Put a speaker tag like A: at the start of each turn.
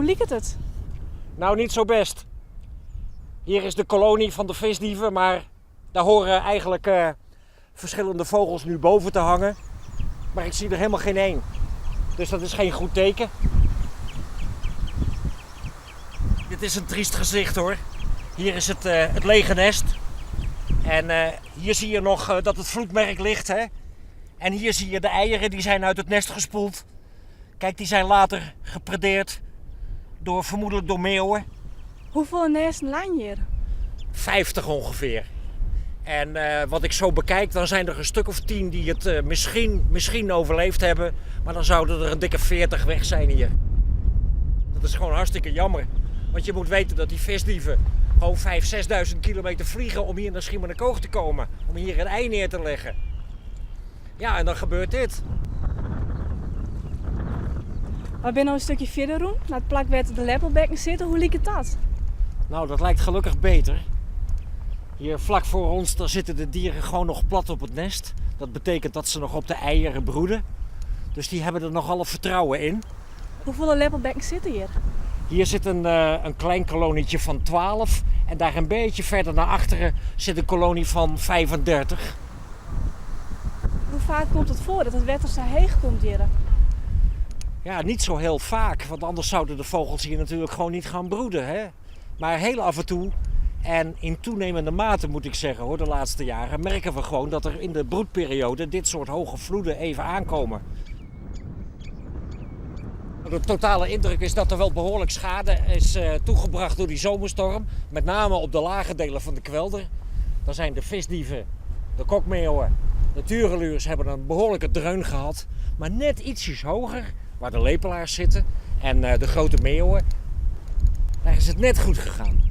A: Hoe liep het?
B: Nou, niet zo best. Hier is de kolonie van de visdieven, maar daar horen eigenlijk verschillende vogels nu boven te hangen. Maar ik zie er helemaal geen één. Dus dat is geen goed teken. Dit is een triest gezicht hoor. Hier is het lege nest. En hier zie je nog dat het vloedmerk ligt. Hè? En hier zie je de eieren, die zijn uit het nest gespoeld. Kijk, die zijn later gepredeerd. Vermoedelijk door meeuwen.
A: Hoeveel nesten lang hier?
B: 50 ongeveer. En wat ik zo bekijk, dan zijn er een stuk of 10 die het misschien overleefd hebben. Maar dan zouden er een dikke 40 weg zijn hier. Dat is gewoon hartstikke jammer. Want je moet weten dat die visdieven gewoon 5.000, 6.000 kilometer vliegen om hier naar Schiermonnikoog te komen. Om hier een ei neer te leggen. Ja, en dan gebeurt dit.
A: We zijn nou een stukje verder roem, naar het plak waar de lepelbekken zitten. Hoe liep het dat?
B: Nou, dat lijkt gelukkig beter. Hier vlak voor ons, daar zitten de dieren gewoon nog plat op het nest. Dat betekent dat ze nog op de eieren broeden. Dus die hebben er nogal vertrouwen in.
A: Hoeveel lepelbekken zitten hier?
B: Hier zit een klein kolonietje van 12. En daar een beetje verder naar achteren zit een kolonie van 35.
A: Hoe vaak komt het voor dat het water zo heeg komt hier?
B: Ja, niet zo heel vaak. Want anders zouden de vogels hier natuurlijk gewoon niet gaan broeden. Hè? Maar heel af en toe, en in toenemende mate moet ik zeggen hoor, de laatste jaren, merken we gewoon dat er in de broedperiode dit soort hoge vloeden even aankomen. De totale indruk is dat er wel behoorlijk schade is toegebracht door die zomerstorm. Met name op de lage delen van de kwelder. Dan zijn de visdieven, de kokmeeuwen, de tureluurs hebben een behoorlijke dreun gehad. Maar net ietsjes hoger, waar de lepelaars zitten en de grote meeuwen, daar is het net goed gegaan.